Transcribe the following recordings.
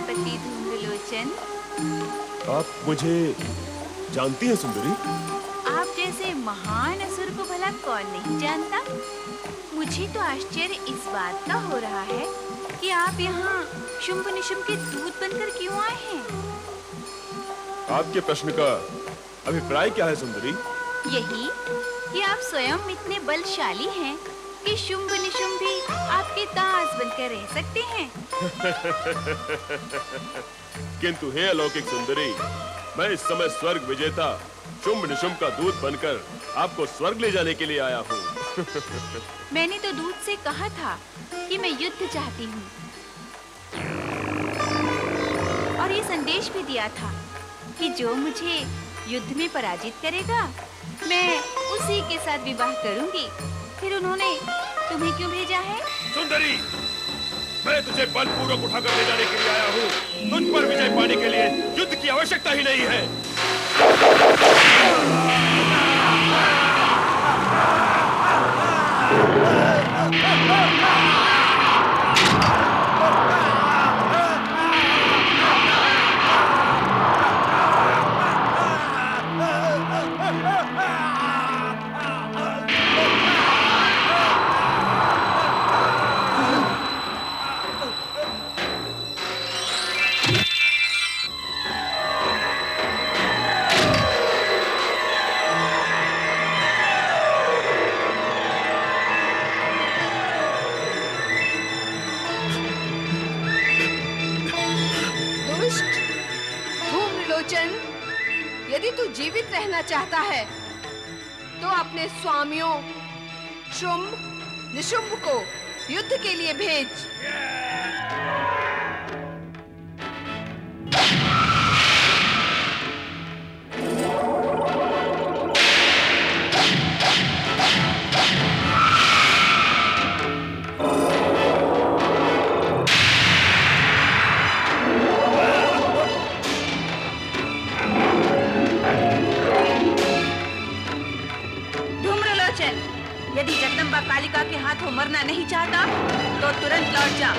सेनापति धूम्रलोचन। आप मुझे जानती हैं सुंदरी? आप जैसे महान असुर को भला कौन नहीं जानता। मुझे तो आश्चर्य इस बात का हो रहा है कि आप यहाँ शुंभ निशुंभ के दूत बनकर क्यों आए हैं। आपके प्रश्न का अभिप्राय क्या है सुंदरी? यही कि आप स्वयं इतने बलशाली हैं कि शुंभ निशुंभ भी आपके दास बनकर रह सकते हैं। किंतु हे अलौकिक सुंदरी, मैं इस समय स्वर्ग विजेता शुंभ निशुंभ का दूत बनकर आपको स्वर्ग ले जाने के लिए आया हूँ। मैंने तो दूत से कहा था कि मैं युद्ध चाहती हूँ और ये संदेश भी दिया था कि जो मुझे युद्ध में पराजित करेगा मैं उसी के साथ विवाह करूंगी। फिर उन्होंने तुम्हें क्यों भेजा है? सुंदरी, मैं तुझे बलपूर्वक उठाकर ले जाने के लिए आया हूँ। तुझ पर विजय पाने के लिए युद्ध की आवश्यकता ही नहीं है। यदि तू जीवित रहना चाहता है तो अपने स्वामियों शुंभ निशुंभ को युद्ध के लिए भेज। यदि जगदम्बा कालिका के हाथों मरना नहीं चाहता तो तुरंत लौट जा।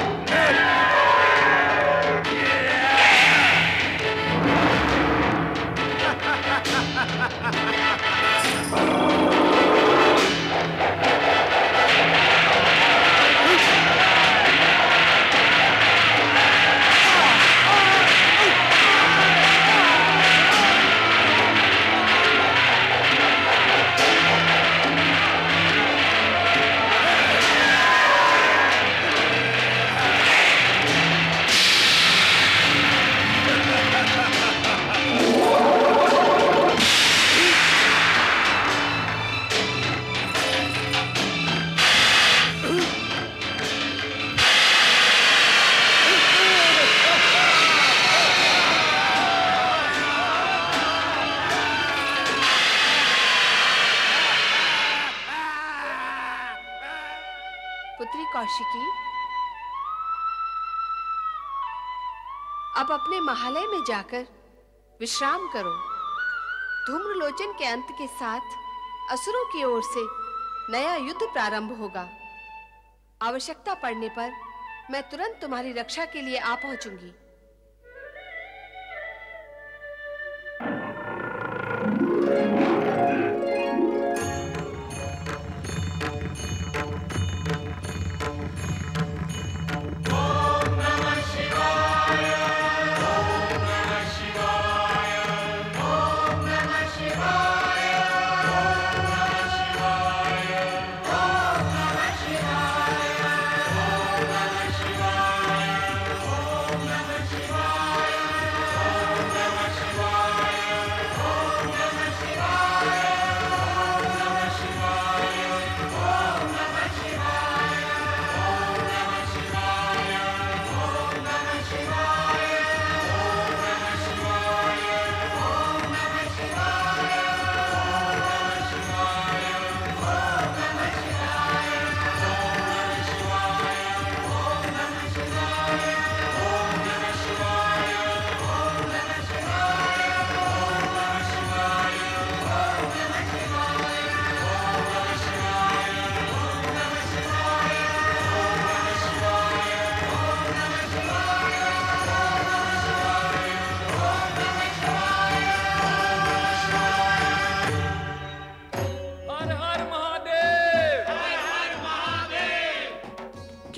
पुत्री कौशिकी, अब अपने महालय में जाकर विश्राम करो। धूम्रलोचन के अंत के साथ असुरों की ओर से नया युद्ध प्रारंभ होगा। आवश्यकता पड़ने पर मैं तुरंत तुम्हारी रक्षा के लिए आ पहुंचूंगी।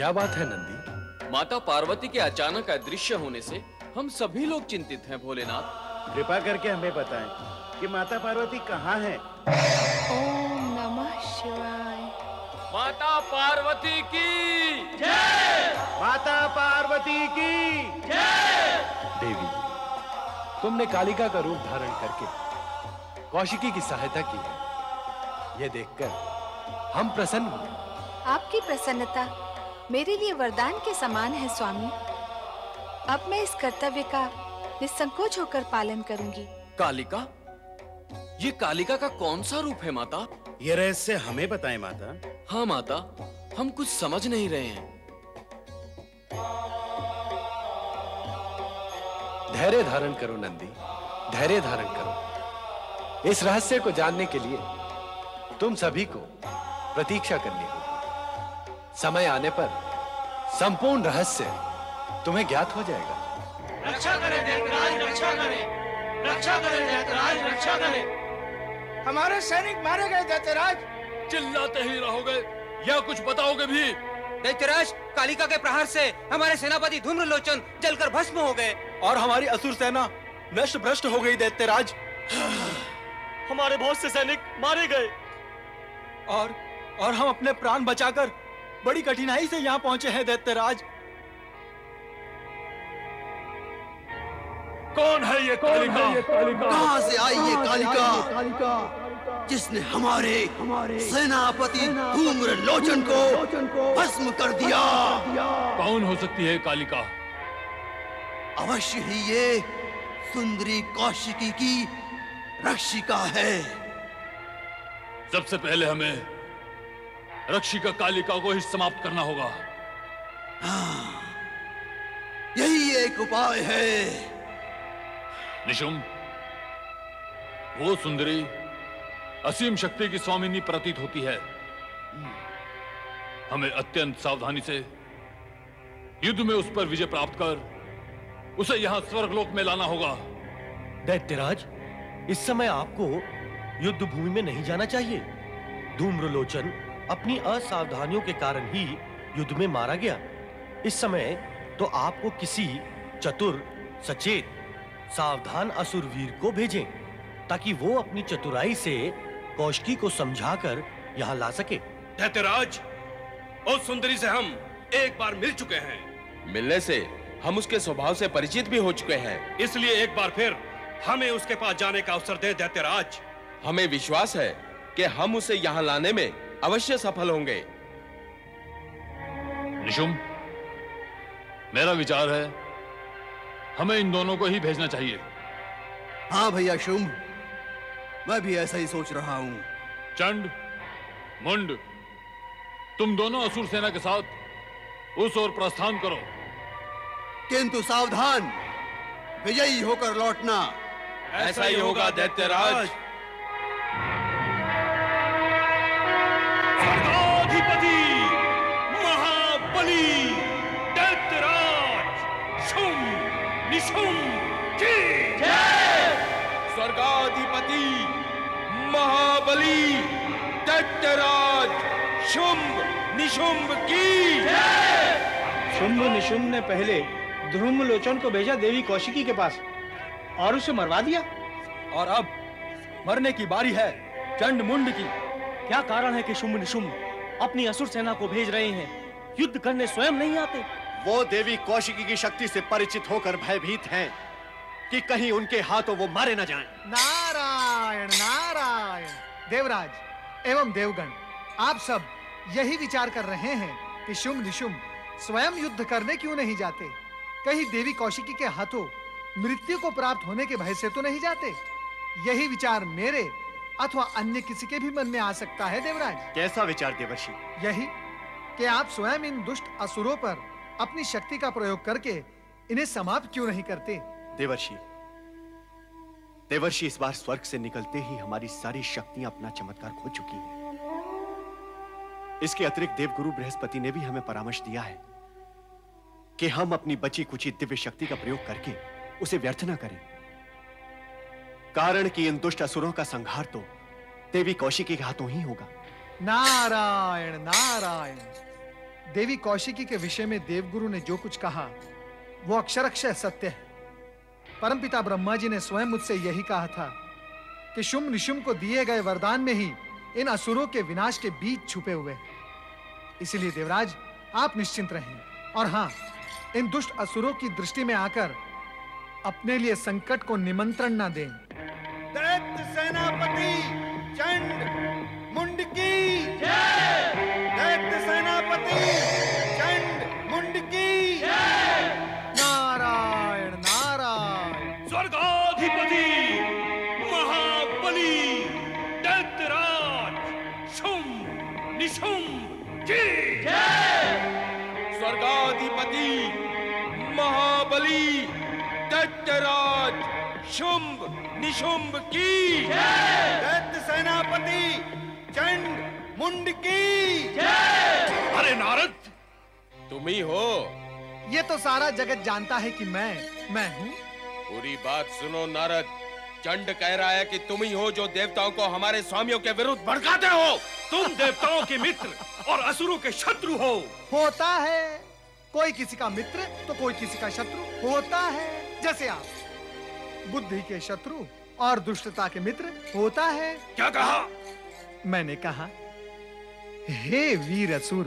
क्या बात है नंदी? माता पार्वती के अचानक अदृश्य होने से हम सभी लोग चिंतित हैं भोलेनाथ। कृपा करके हमें बताएं कि माता पार्वती कहाँ है। ओम नमः शिवाय। माता पार्वती की माता पार्वती की देवी, तुमने कालिका का रूप धारण करके कौशिकी की सहायता की है। यह देखकर हम प्रसन्न हुए। आपकी प्रसन्नता मेरे लिए वरदान के समान है स्वामी। अब मैं इस कर्तव्य का निसंकोच होकर पालन करूंगी। कालिका? ये कालिका का कौन सा रूप है माता? ये रहस्य हमें बताएं माता। हाँ माता, हम कुछ समझ नहीं रहे हैं। धैर्य धारण करो नंदी, धैर्य धारण करो। इस रहस्य को जानने के लिए तुम सभी को प्रतीक्षा करनी होगी। समय आने पर संपूर्ण रहस्य तुम्हें ज्ञात हो जाएगा। रक्षा करें दैत्यराज, रक्षा करें, रक्षा करें दैत्यराज, रक्षा करें। हमारे सैनिक मारे गए दैत्यराज। चिल्लाते ही रहोगे या कुछ बताओगे भी? दैत्यराज, कालिका के प्रहार से हमारे सेनापति धूम्रलोचन जलकर भस्म हो गए और हमारी असुर सेना नष्ट भ्रष्ट हो गई दैत्यराज। हमारे बहुत से सैनिक मारे गए और हम अपने प्राण बचाकर बड़ी कठिनाई से यहाँ पहुंचे हैं दैत्यराज। कौन है ये कालिका? कहां से आई ये कालिका जिसने हमारे सेनापति धूम्रलोचन को भस्म कर दिया? कौन हो सकती है कालिका? अवश्य ही ये सुंदरी कौशिकी की रक्षिका है। सबसे पहले हमें रक्षिका कालिका को ही समाप्त करना होगा। यही एक उपाय है। निशुम, वो सुंदरी असीम शक्ति की स्वामिनी प्रतीत होती है। हमें अत्यंत सावधानी से युद्ध में उस पर विजय प्राप्त कर उसे यहां स्वर्गलोक में लाना होगा। दैत्यराज, इस समय आपको युद्ध भूमि में नहीं जाना चाहिए। धूम्रलोचन अपनी असावधानियों के कारण ही युद्ध में मारा गया। इस समय तो आपको किसी चतुर, सचेत, सावधान असुर वीर को भेजें ताकि वो अपनी चतुराई से कौशिकी को समझाकर यहाँ ला सके। दैत्यराज, उस सुंदरी से हम एक बार मिल चुके हैं। मिलने से हम उसके स्वभाव से परिचित भी हो चुके हैं। इसलिए एक बार फिर हमें उसके पास जाने का अवसर दे दैत्यराज। हमें विश्वास है कि हम उसे यहाँ लाने में अवश्य सफल होंगे। निशुम, मेरा विचार है हमें इन दोनों को ही भेजना चाहिए। हाँ भैया शुंभ, मैं भी ऐसा ही सोच रहा हूँ। चंड, मुंड, तुम दोनों असुर सेना के साथ उस ओर प्रस्थान करो। किंतु सावधान, विजयी होकर लौटना। ऐसा ही होगा दैत्यराज। स्वर्गाधिपति महाबली दैत्यराज शुंभ निशुंभ की जय। स्वर्गाधिपति महाबली दैत्यराज शुंभ निशुंभ की जय। शुंभ निशुंभ ने पहले धूम्रलोचन को भेजा देवी कौशिकी के पास और उसे मरवा दिया, और अब मरने की बारी है चंड मुंड की। क्या कारण है कि शुंभ निशुंभ अपनी असुर सेना को भेज रहे हैं? युद्ध करने स्वयं नहीं आते। वो देवी कौशिकी की शक्ति से परिचित होकर भयभीत हैं कि कहीं उनके हाथों वो मारे न जाएं। नारायण नारायण। देवराज एवं देवगण, आप सब यही विचार कर रहे हैं कि शुंभ निशुंभ स्वयं युद्ध करने क्यों नहीं जाते? कहीं देवी कौशिकी के हाथों मृत्यु को प्राप्त होने के भय से तो नहीं जाते? यही विचार मेरे अथवा अन्य किसी के भी मन में आ सकता है देवराज। कैसा विचार देवर्षि? यही कि आप स्वयं इन दुष्ट असुरों पर अपनी शक्ति का प्रयोग करके इन्हें समाप्त क्यों नहीं करते? देवर्षि इस बार स्वर्ग से निकलते ही हमारी सारी शक्तियां अपना चमत्कार खो चुकी हैं। इसके अतिरिक्त देवगुरु बृहस्पति ने भी हमें परामर्श दिया है कि हम अपनी बची कुची दिव्य शक्ति का प्रयोग करके उसे व्यर्थ न करें। कारण कि इन दुष्ट असुरों का संहार तो देवी कौशिकी के हाथों ही होगा। नारायण नारायण। देवी कौशिकी के विषय में देवगुरु ने जो कुछ कहा वो अक्षरशः सत्य है। परमपिता ब्रह्मा जी ने स्वयं मुझसे यही कहा था कि शुंभ निशुंभ को दिए गए वरदान में ही इन असुरों के विनाश के बीज छुपे हुए हैं। इसीलिए देवराज, आप निश्चिंत रहें और हां, इन दुष्ट असुरों की दृष्टि में आकर अपने लिए संकट को निमंत्रण न दें। दैत्य सेनापति चंड मुंड की जय। दैत्य सेनापति चंड मुंड की जय। नारायण नारायण। स्वर्गाधिपति महाबली दैत्यराज शुंभ निशुंभ की जय। स्वर्गाधिपति महाबली दैत्यराज शुंभ निशुंभ की जय। दैत्य सेनापति चंड मुंड की जय। अरे नारद, तुम ही हो? ये तो सारा जगत जानता है कि मैं हूं। पूरी बात सुनो नारद। चंड कह रहा है कि तुम ही हो जो देवताओं को हमारे स्वामियों के विरुद्ध भड़काते हो। तुम देवताओं के मित्र और असुरों के शत्रु हो। होता है, कोई किसी का मित्र तो कोई किसी का शत्रु होता है। जैसे आप बुद्धि के शत्रु और दुष्टता के मित्र होता है। क्या कहा? मैंने कहा, हे वीर असुर,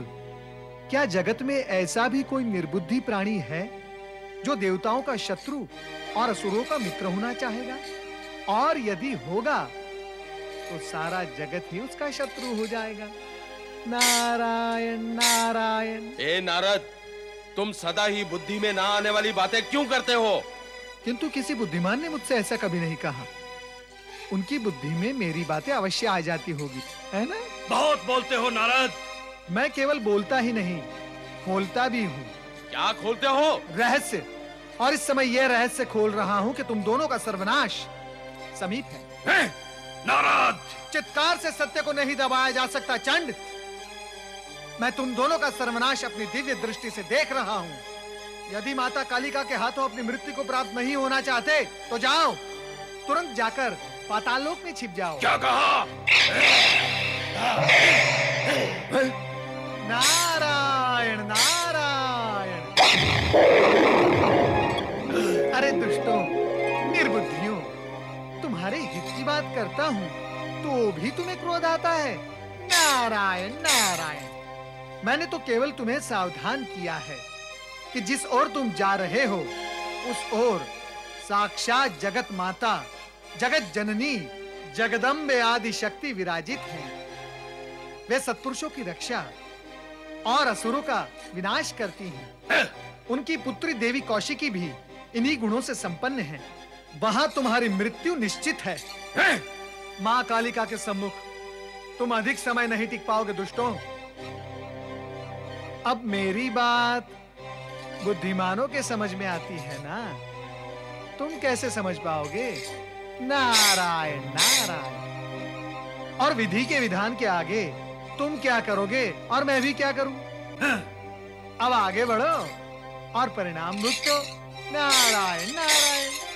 क्या जगत में ऐसा भी कोई निर्बुद्धि प्राणी है जो देवताओं का शत्रु और असुरों का मित्र होना चाहेगा? और यदि होगा तो सारा जगत ही उसका शत्रु हो जाएगा। नारायण नारायण। ए नारद, तुम सदा ही बुद्धि में ना आने वाली बातें क्यों करते हो? किंतु किसी बुद्धिमान ने मुझसे ऐसा कभी नहीं कहा। उनकी बुद्धि में मेरी बातें अवश्य आ जाती होगी, है ना? बहुत बोलते हो नारद। मैं केवल बोलता ही नहीं, खोलता भी हूँ। क्या खोलते हो? रहस्य। और इस समय यह रहस्य खोल रहा हूँ कि तुम दोनों का सर्वनाश समीप है। नारद, चित्कार से सत्य को नहीं दबाया जा सकता चंड। मैं तुम दोनों का सर्वनाश अपनी दिव्य दृष्टि से देख रहा हूँ। यदि माता कालिका के हाथों अपनी मृत्यु को प्राप्त नहीं होना चाहते तो जाओ, तुरंत जाकर पाताल लोक में छिप जाओ। क्या कहा? नारायण नारायण। अरे दुष्टों, निर्बुद्धियों, तुम्हारे हित की बात करता हूँ तो भी तुम्हें क्रोध आता है। नारायण नारायण। मैंने तो केवल तुम्हें सावधान किया है कि जिस ओर तुम जा रहे हो उस ओर साक्षात जगत माता, जगत जननी, जगदम्बे आदि शक्ति विराजित हैं। वे सत्पुरुषों की रक्षा और असुरों का विनाश करती हैं। उनकी पुत्री देवी कौशिकी भी इन्हीं गुणों से संपन्न है। वहां तुम्हारी मृत्यु निश्चित है। मां कालिका के सम्मुख तुम अधिक समय नहीं टिक पाओगे दुष्टों। अब मेरी बात बुद्धिमानों के समझ में आती है ना, तुम कैसे समझ पाओगे? नारायण नारायण। और विधि के विधान के आगे तुम क्या करोगे और मैं भी क्या करूं? अब आगे बढ़ो और परिणाम भुगतो। नारायण नारायण।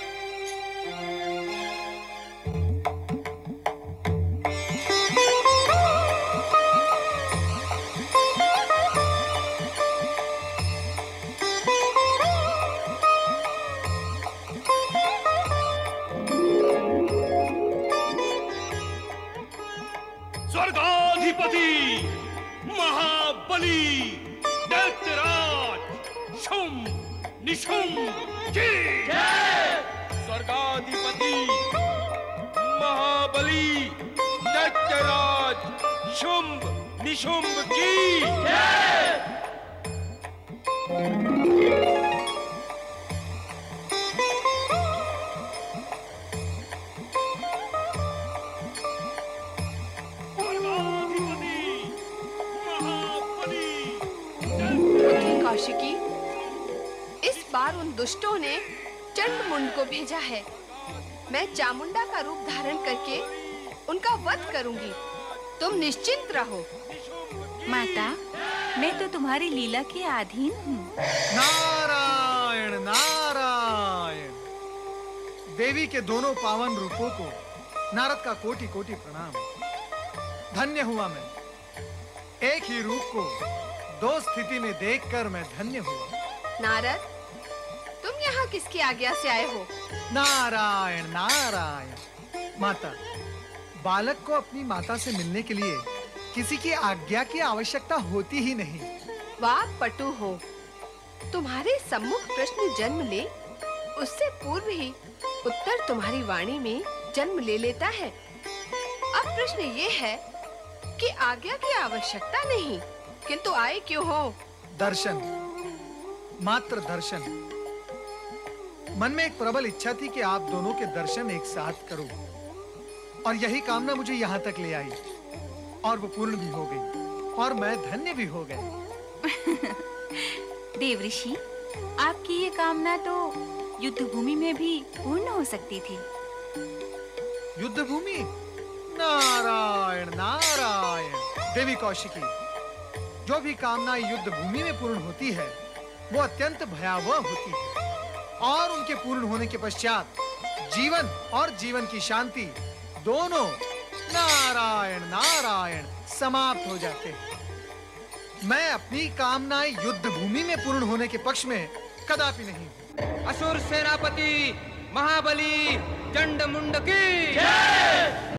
स्वर्गाधिपति महाबली दैत्यराज शुंभ निशुंभ की जय। स्वर्गाधिपति महाबली दैत्यराज शुंभ निशुंभ की जय। कौशिकी, इस बार उन दुष्टों ने चंड मुंड को भेजा है। मैं चामुंडा का रूप धारण करके उनका वध करूंगी। तुम निश्चिंत रहो। माता, मैं तो तुम्हारी लीला के अधीन हूँ। नारायण नारायण। देवी के दोनों पावन रूपों को नारद का कोटि कोटि प्रणाम। धन्य हुआ मैं, एक ही रूप को दो स्थिति में देखकर मैं धन्य हुआ। नारद, तुम यहाँ किसकी आज्ञा से आए हो? नारायण नारायण। माता, बालक को अपनी माता से मिलने के लिए किसी की आज्ञा की आवश्यकता होती ही नहीं। वाह पटु हो, तुम्हारे सम्मुख प्रश्न जन्म ले, उससे पूर्व ही उत्तर तुम्हारी वाणी में जन्म ले लेता है। अब प्रश्न ये है कि आज्ञा की आवश्यकता नहीं, किंतु आए क्यों हो? दर्शन, मात्र दर्शन। मन में एक प्रबल इच्छा थी कि आप दोनों के दर्शन एक साथ करूं, और यही कामना मुझे यहाँ तक ले आई, और वो पूर्ण भी हो गई, और मैं धन्य भी हो गया। देवऋषि, आपकी ये कामना तो युद्ध भूमि में भी पूर्ण हो सकती थी। युद्ध भूमि? नारायण नारायण। देवी कौशिकी, जो भी कामना युद्ध भूमि में पूर्ण होती है वो अत्यंत भयावह होती है, और उनके पूर्ण होने के पश्चात जीवन और जीवन की शांति दोनों नारायण नारायण समाप्त हो जाते हैं। मैं अपनी कामनाएं युद्ध भूमि में पूर्ण होने के पक्ष में कदापि नहीं हूं। असुर सेनापति महाबली चंड मुंड की